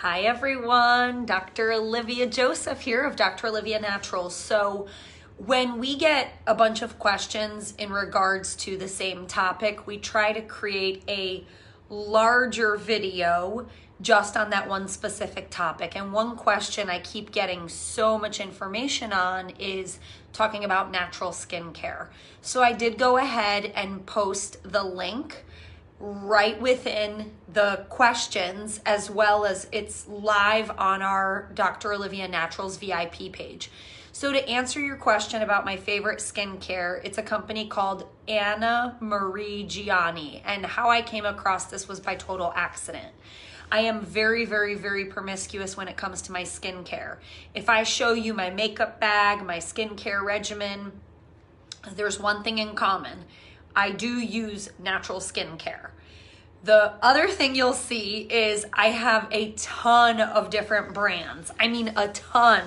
Hi everyone, Dr. Olivia Joseph here of Dr. Olivia Naturals. So when we get a bunch of questions in regards to the same topic, we try to create a larger video just on that one specific topic. And one question I keep getting so much information on is talking about natural skincare. So I did go ahead and post the link right within the questions, as well as it's live on our Dr. Olivia Naturals VIP page. So to answer your question about my favorite skincare, it's a company called Anna Marie Gianni, and how I came across this was by total accident. I am very, very, very promiscuous when it comes to my skincare. If I show you my makeup bag, my skincare regimen, there's one thing in common. I do use natural skincare. The other thing you'll see is I have a ton of different brands. I mean, a ton.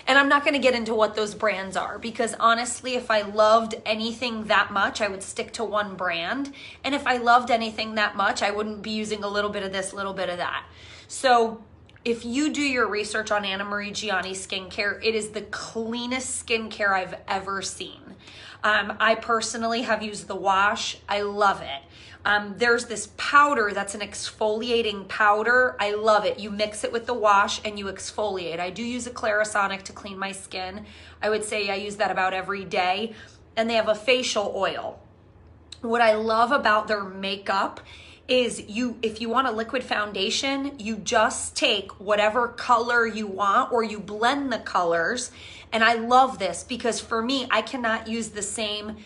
And I'm not going to get into what those brands are because honestly, if I loved anything that much, I would stick to one brand. And if I loved anything that much, I wouldn't be using a little bit of this, a little bit of that. So if you do your research on Anna Marie Gianni skincare, it is the cleanest skincare I've ever seen. I personally have used the wash. I love it. There's this powder that's an exfoliating powder. I love it. You mix it with the wash and you exfoliate. I do use a Clarisonic to clean my skin. I would say I use that about every day. And they have a facial oil. What I love about their makeup is if you want a liquid foundation, you just take whatever color you want or you blend the colors. And I love this because for me, I cannot use the same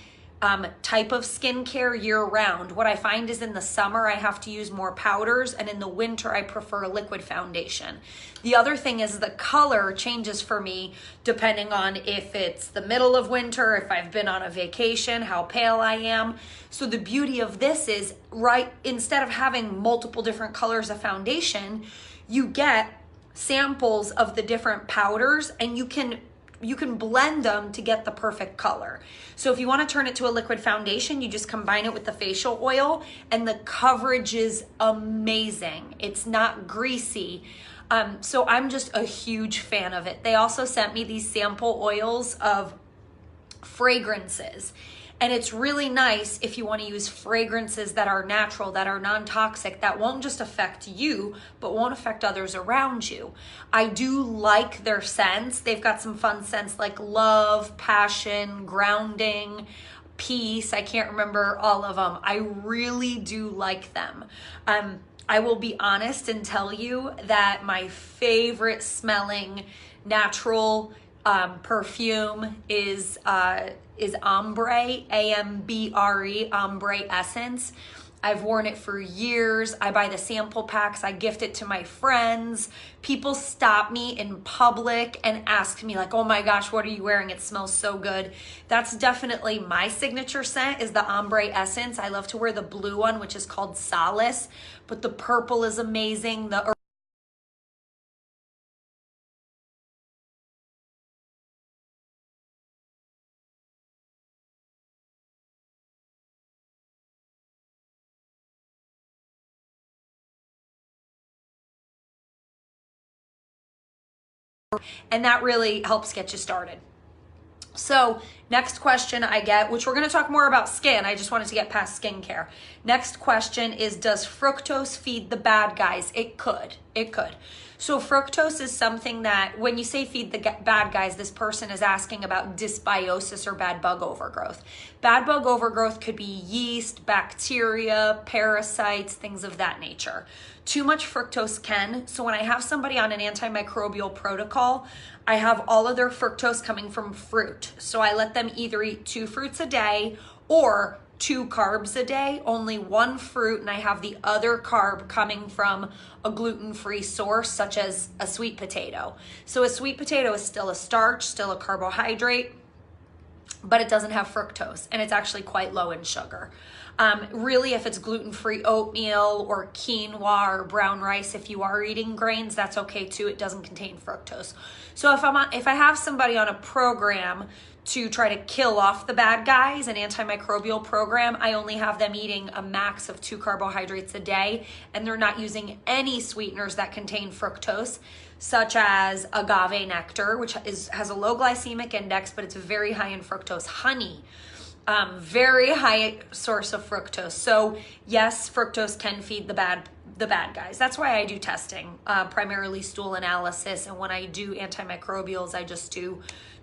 type of skincare year round. What I find is in the summer, I have to use more powders, and in the winter, I prefer a liquid foundation. The other thing is the color changes for me depending on if it's the middle of winter, if I've been on a vacation, how pale I am. So the beauty of this is, right, instead of having multiple different colors of foundation, you get samples of the different powders and you can blend them to get the perfect color. So if you want to turn it to a liquid foundation, you just combine it with the facial oil and the coverage is amazing. It's not greasy. So I'm just a huge fan of it. They also sent me these sample oils of fragrances. And it's really nice if you want to use fragrances that are natural, that are non-toxic, that won't just affect you, but won't affect others around you. I do like their scents. They've got some fun scents like love, passion, grounding, peace. I can't remember all of them. I really do like them. I will be honest and tell you that my favorite smelling natural perfume is Ombre, A-M-B-R-E, Ombre Essence. I've worn it for years. I buy the sample packs. I gift it to my friends. People stop me in public and ask me like, oh my gosh, what are you wearing? It smells so good. That's definitely my signature scent is the Ombre Essence. I love to wear the blue one, which is called Solace, but the purple is amazing. And that really helps get you started. So next question I get, which we're going to talk more about skin. I just wanted to get past skincare. Next question is, does fructose feed the bad guys? It could. So fructose is something that when you say feed the bad guys, this person is asking about dysbiosis or bad bug overgrowth. Bad bug overgrowth could be yeast, bacteria, parasites, things of that nature. Too much fructose can. So when I have somebody on an antimicrobial protocol, I have all of their fructose coming from fruit. So I let them either eat 2 fruits a day or 2 carbs a day, only 1 fruit, and I have the other carb coming from a gluten-free source, such as a sweet potato. So a sweet potato is still a starch, still a carbohydrate, but it doesn't have fructose, and it's actually quite low in sugar. Really, if it's gluten-free oatmeal or quinoa or brown rice, if you are eating grains, that's okay too. It doesn't contain fructose. So if I have somebody on a program to try to kill off the bad guys, an antimicrobial program, I only have them eating a max of 2 carbohydrates a day, and they're not using any sweeteners that contain fructose, such as agave nectar, which has a low glycemic index, but it's very high in fructose. Honey, very high source of fructose. So yes, fructose can feed the bad guys. That's why I do testing, primarily stool analysis. And when I do antimicrobials, I just do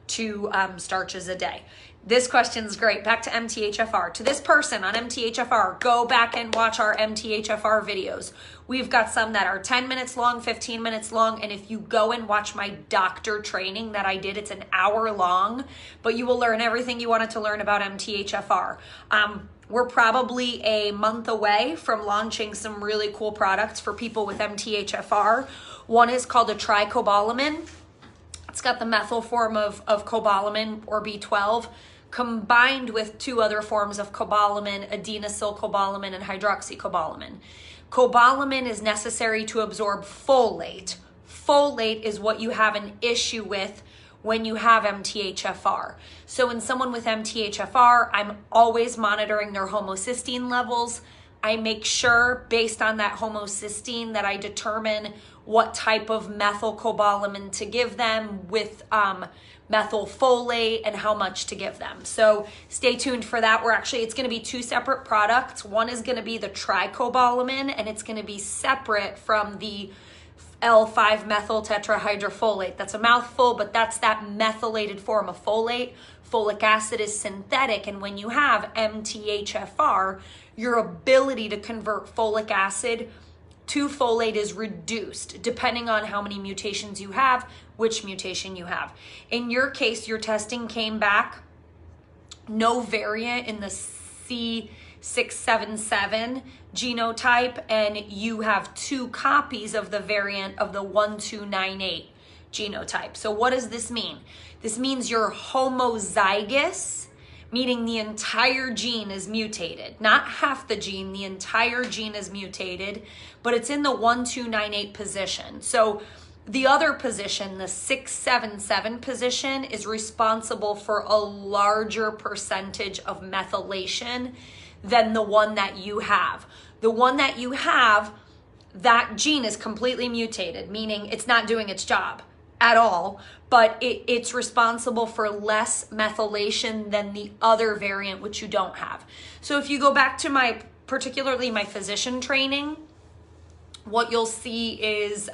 2 starches a day. This question's great. Back to MTHFR. To this person on MTHFR, go back and watch our MTHFR videos. We've got some that are 10 minutes long, 15 minutes long, and if you go and watch my doctor training that I did, it's an hour long, but you will learn everything you wanted to learn about MTHFR. We're probably a month away from launching some really cool products for people with MTHFR. One is called a tricobalamin. It's got the methyl form of cobalamin or B12 combined with 2 other forms of cobalamin, adenosylcobalamin and hydroxycobalamin. Cobalamin is necessary to absorb folate. Folate is what you have an issue with when you have MTHFR. So in someone with MTHFR, I'm always monitoring their homocysteine levels. I make sure based on that homocysteine that I determine what type of methylcobalamin to give them with methylfolate and how much to give them. So stay tuned for that. It's going to be 2 separate products. One is going to be the tricobalamin, and it's going to be separate from the L5-methyl tetrahydrofolate. That's a mouthful, but that's that methylated form of folate. Folic acid is synthetic, and when you have MTHFR, your ability to convert folic acid to folate is reduced depending on how many mutations you have, which mutation you have. In your case, your testing came back no variant in the C677 genotype, and you have 2 copies of the variant of the 1298 genotype. So what does this mean? This means you're homozygous, meaning the entire gene is mutated. Not half the gene, the entire gene is mutated, but it's in the 1298 position. So the other position, the 677 position, is responsible for a larger percentage of methylation than the one that you have. The one that you have, that gene is completely mutated, meaning it's not doing its job at all, but it's responsible for less methylation than the other variant, which you don't have. So if you go back to particularly my physician training, what you'll see is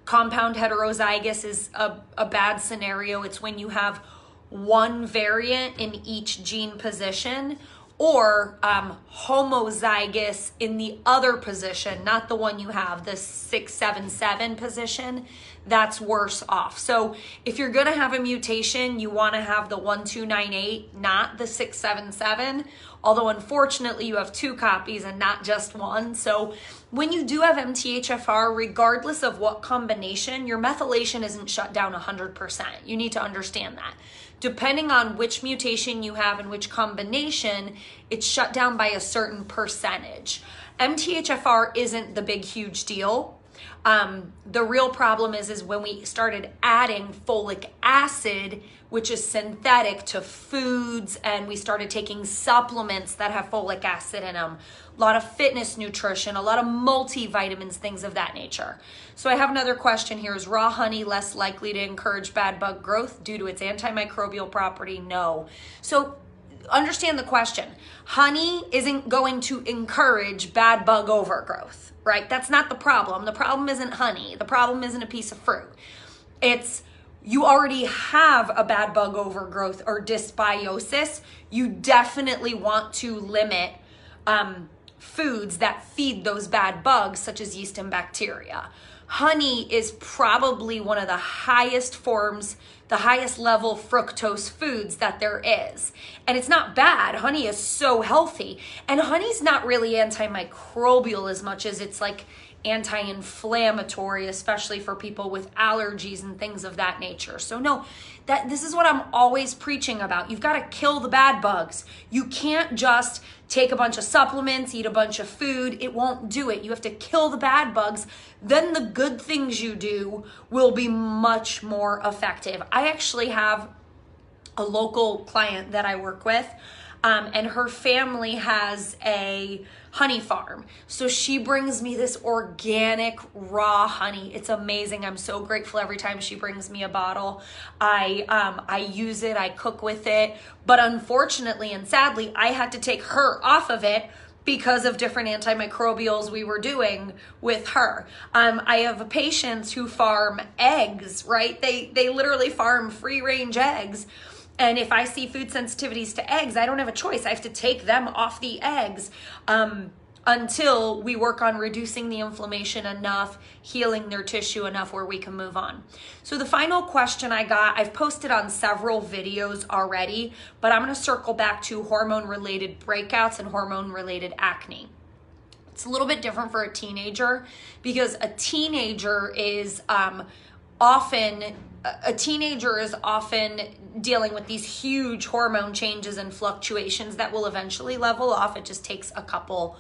compound heterozygous is a bad scenario. It's when you have 1 variant in each gene position, or homozygous in the other position, not the one you have, the 677 position. That's worse off. So if you're going to have a mutation, you want to have the 1298, not the 677, although unfortunately you have 2 copies and not just 1. So when you do have MTHFR, regardless of what combination, your methylation isn't shut down 100%. You need to understand that. Depending on which mutation you have and which combination, it's shut down by a certain percentage. MTHFR isn't the big, huge deal. The real problem is when we started adding folic acid, which is synthetic, to foods, and we started taking supplements that have folic acid in them. A lot of fitness nutrition, a lot of multivitamins, things of that nature. So I have another question here. Is raw honey less likely to encourage bad bug growth due to its antimicrobial property? No. So understand the question. Honey isn't going to encourage bad bug overgrowth, right? That's not the problem. The problem isn't honey. The problem isn't a piece of fruit. It's you already have a bad bug overgrowth or dysbiosis. You definitely want to limit foods that feed those bad bugs, such as yeast and bacteria. Honey is probably one of the highest forms, the highest level fructose foods that there is. And it's not bad. Honey is so healthy. And honey's not really antimicrobial as much as it's like anti-inflammatory, especially for people with allergies and things of that nature. So no, this is what I'm always preaching about. You've got to kill the bad bugs. You can't just take a bunch of supplements, eat a bunch of food. It won't do it. You have to kill the bad bugs. Then the good things you do will be much more effective. I actually have a local client that I work with, and her family has a honey farm. So she brings me this organic raw honey. It's amazing. I'm so grateful every time she brings me a bottle. I use it, I cook with it, but unfortunately and sadly, I had to take her off of it because of different antimicrobials we were doing with her. I have patients who farm eggs, right? They literally farm free range eggs. And if I see food sensitivities to eggs, I don't have a choice. I have to take them off the eggs until we work on reducing the inflammation enough, healing their tissue enough where we can move on. So the final question I got, I've posted on several videos already, but I'm gonna circle back to hormone-related breakouts and hormone-related acne. It's a little bit different for a teenager because a teenager is often dealing with these huge hormone changes and fluctuations that will eventually level off. It just takes a couple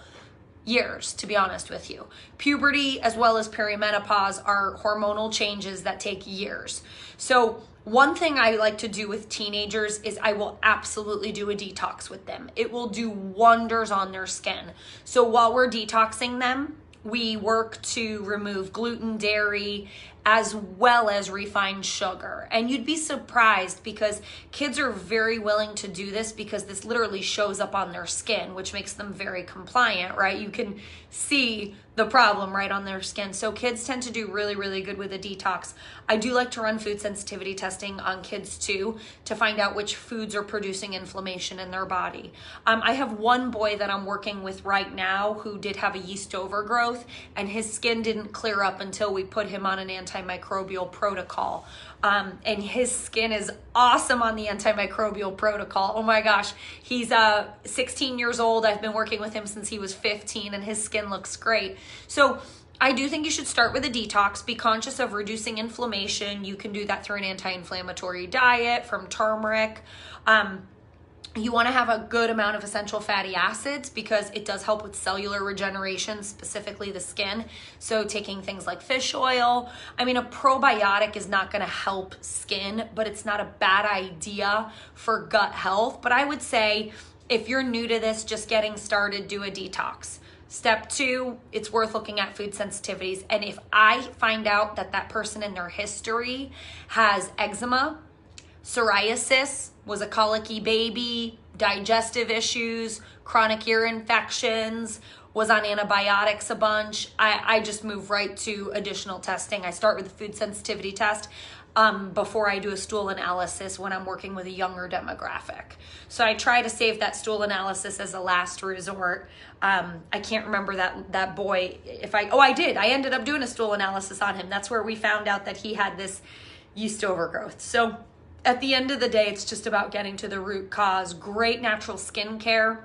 years, to be honest with you. Puberty as well as perimenopause are hormonal changes that take years. So one thing I like to do with teenagers is I will absolutely do a detox with them. It will do wonders on their skin. So while we're detoxing them, we work to remove gluten, dairy, as well as refined sugar. And you'd be surprised because kids are very willing to do this because this literally shows up on their skin, which makes them very compliant, right? You can see the problem right on their skin. So kids tend to do really, really good with a detox. I do like to run food sensitivity testing on kids too to find out which foods are producing inflammation in their body. I have one boy that I'm working with right now who did have a yeast overgrowth and his skin didn't clear up until we put him on an antimicrobial protocol. And his skin is awesome on the antimicrobial protocol. Oh my gosh, he's 16 years old. I've been working with him since he was 15 and his skin looks great. So I do think you should start with a detox. Be conscious of reducing inflammation. You can do that through an anti-inflammatory diet from turmeric. You want to have a good amount of essential fatty acids because it does help with cellular regeneration, specifically the skin. So taking things like fish oil. I mean, a probiotic is not going to help skin, but it's not a bad idea for gut health. But I would say if you're new to this, just getting started, do a detox. Step 2, it's worth looking at food sensitivities. And if I find out that that person in their history has eczema, psoriasis, was a colicky baby, digestive issues, chronic ear infections, was on antibiotics a bunch, I just move right to additional testing. I start with a food sensitivity test before I do a stool analysis when I'm working with a younger demographic. So I try to save that stool analysis as a last resort. I can't remember that boy. I did. I ended up doing a stool analysis on him. That's where we found out that he had this yeast overgrowth. So at the end of the day, it's just about getting to the root cause. Great natural skincare,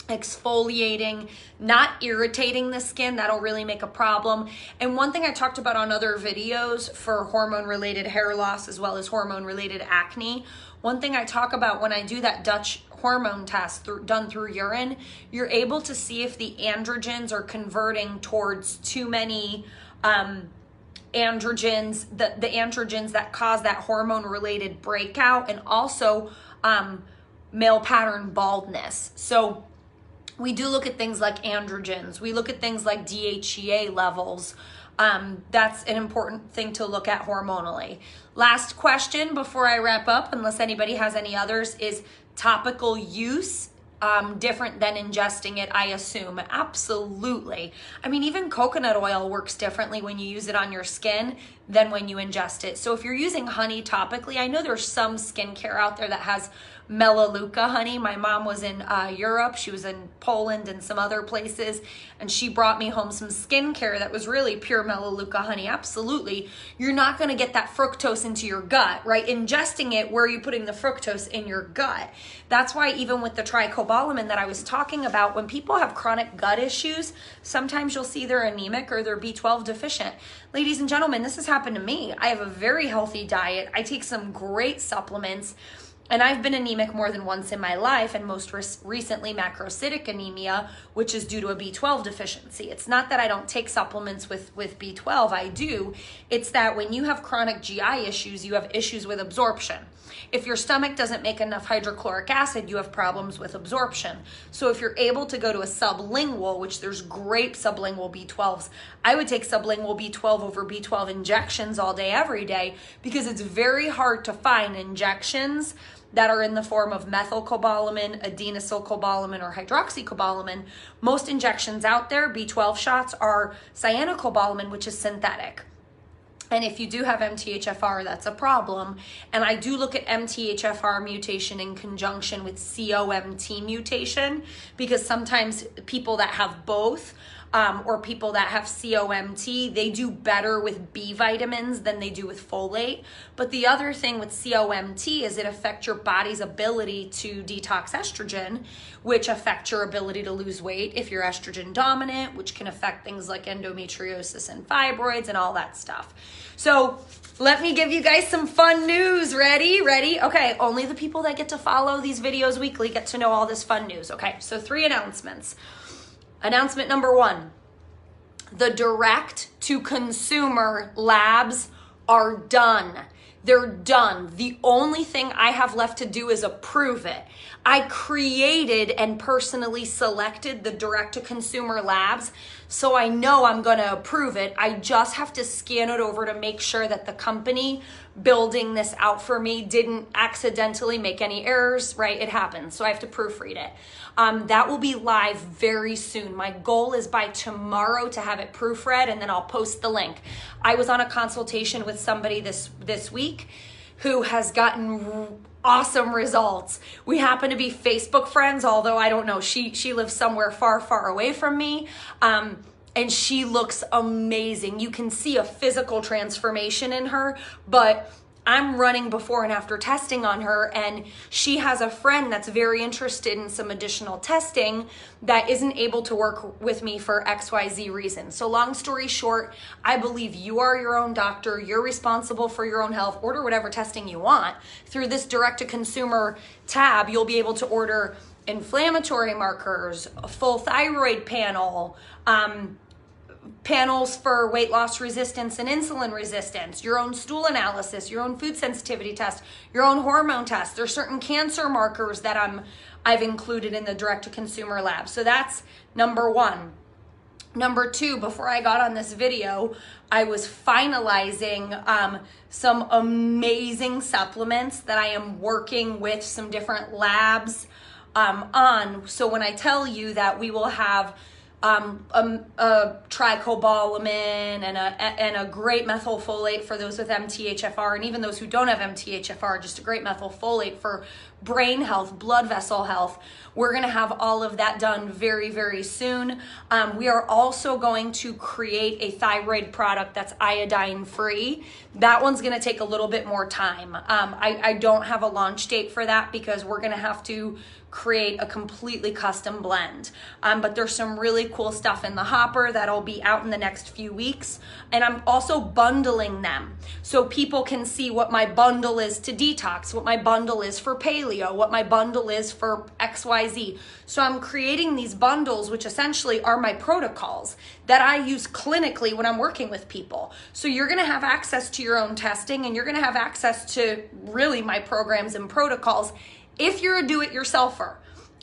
exfoliating, not irritating the skin. That'll really make a problem. And one thing I talked about on other videos for hormone-related hair loss as well as hormone-related acne, one thing I talk about when I do that Dutch hormone test done through urine, you're able to see if the androgens are converting towards too many androgens, the androgens that cause that hormone-related breakout, and also male pattern baldness. So we do look at things like androgens. We look at things like DHEA levels. That's an important thing to look at hormonally. Last question before I wrap up, unless anybody has any others, is topical use different than ingesting it, I assume? Absolutely. I mean, even coconut oil works differently when you use it on your skin than when you ingest it. So if you're using honey topically, I know there's some skincare out there that has Melaleuca honey. My mom was in Europe. She was in Poland and some other places, and she brought me home some skincare that was really pure Melaleuca honey. Absolutely. You're not going to get that fructose into your gut, right? Ingesting it, where are you putting the fructose? In your gut. That's why even with the tricobalamin that I was talking about, when people have chronic gut issues, sometimes you'll see they're anemic or they're B12 deficient. Ladies and gentlemen, this has happened to me. I have a very healthy diet. I take some great supplements, and I've been anemic more than once in my life, and most recently macrocytic anemia, which is due to a B12 deficiency. It's not that I don't take supplements with B12, I do. It's that when you have chronic GI issues, you have issues with absorption. If your stomach doesn't make enough hydrochloric acid, you have problems with absorption. So if you're able to go to a sublingual, which there's great sublingual B12s, I would take sublingual B12 over B12 injections all day, every day, because it's very hard to find injections that are in the form of methylcobalamin, adenosylcobalamin, or hydroxycobalamin. Most injections out there, B12 shots, are cyanocobalamin, which is synthetic. And if you do have MTHFR, that's a problem. And I do look at MTHFR mutation in conjunction with COMT mutation, because sometimes people that have both, or people that have COMT, they do better with B vitamins than they do with folate. But the other thing with COMT is it affects your body's ability to detox estrogen, which affects your ability to lose weight if you're estrogen dominant, which can affect things like endometriosis and fibroids and all that stuff. So let me give you guys some fun news. Ready? Okay, only the people that get to follow these videos weekly get to know all this fun news. Okay, so 3 announcements. Announcement number 1, the direct to consumer labs are done. They're done. The only thing I have left to do is approve it. I created and personally selected the direct to consumer labs, so I know I'm going to approve it. I just have to scan it over to make sure that the company building this out for me didn't accidentally make any errors, right? It happens, so I have to proofread it. That will be live very soon. My goal is by tomorrow to have it proofread, and then I'll post the link. I was on a consultation with somebody this week who has gotten awesome results. We happen to be Facebook friends, although I don't know, she lives somewhere far, far away from me. And she looks amazing. You can see a physical transformation in her, but I'm running before and after testing on her, and she has a friend that's very interested in some additional testing that isn't able to work with me for XYZ reason. So long story short, I believe you are your own doctor. You're responsible for your own health. Order whatever testing you want. Through this direct-to-consumer tab, you'll be able to order inflammatory markers, a full thyroid panel, panels for weight loss resistance and insulin resistance, your own stool analysis, your own food sensitivity test, your own hormone test. There's certain cancer markers that I've included in the direct-to-consumer lab. So that's number 1. Number 2, before I got on this video, I was finalizing some amazing supplements that I am working with some different labs on. So when I tell you that we will have a tricobalamin and a great methylfolate for those with MTHFR, and even those who don't have MTHFR, just a great methylfolate for brain health, blood vessel health. We're going to have all of that done very, very soon. We are also going to create a thyroid product that's iodine free. That one's going to take a little bit more time. I don't have a launch date for that because we're going to have to create a completely custom blend. But there's some really cool stuff in the hopper that'll be out in the next few weeks. And I'm also bundling them so people can see what my bundle is to detox, what my bundle is for paleo, what my bundle is for XYZ. So I'm creating these bundles, which essentially are my protocols that I use clinically when I'm working with people. So you're gonna have access to your own testing, and you're gonna have access to really my programs and protocols if you're a do-it-yourselfer.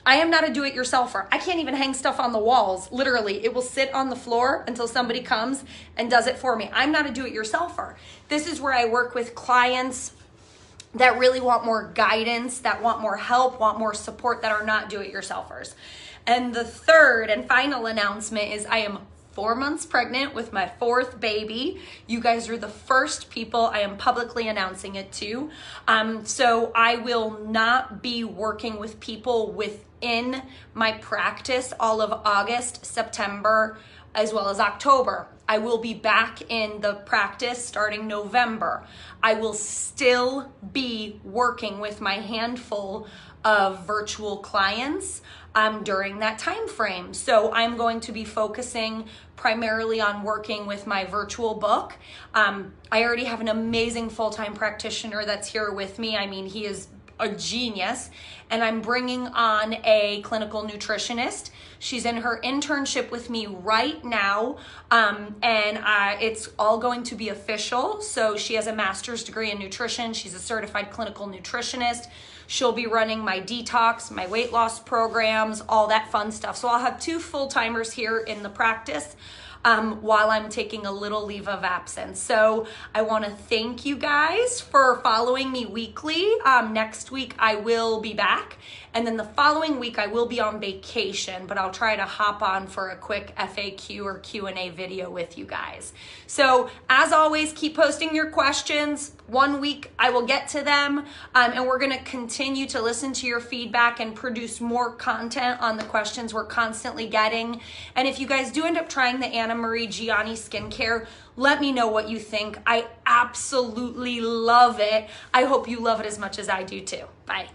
I am not a do-it-yourselfer. I can't even hang stuff on the walls. Literally, it will sit on the floor until somebody comes and does it for me. I'm not a do-it-yourselfer. This is where I work with clients that really want more guidance, that want more help, want more support, that are not do-it-yourselfers. And the third and final announcement is I am 4 months pregnant with my 4th baby. You guys are the first people I am publicly announcing it to. So I will not be working with people within my practice all of August, September, as well as October. I will be back in the practice starting November. I will still be working with my handful of virtual clients during that time frame. So I'm going to be focusing primarily on working with my virtual book. I already have an amazing full-time practitioner that's here with me. I mean, he is a genius, and I'm bringing on a clinical nutritionist. She's in her internship with me right now, and it's all going to be official. So she has a master's degree in nutrition. She's a certified clinical nutritionist. She'll be running my detox, my weight loss programs, all that fun stuff. So I'll have 2 full-timers here in the practice while I'm taking a little leave of absence. So I want to thank you guys for following me weekly. Next week I will be back, and then the following week I will be on vacation, but I'll try to hop on for a quick FAQ or Q&A video with you guys. So as always, keep posting your questions. 1 week I will get to them, and we're going to continue to listen to your feedback and produce more content on the questions we're constantly getting. And if you guys do end up trying the Anna Marie Gianni skincare, let me know what you think. I absolutely love it. I hope you love it as much as I do too. Bye.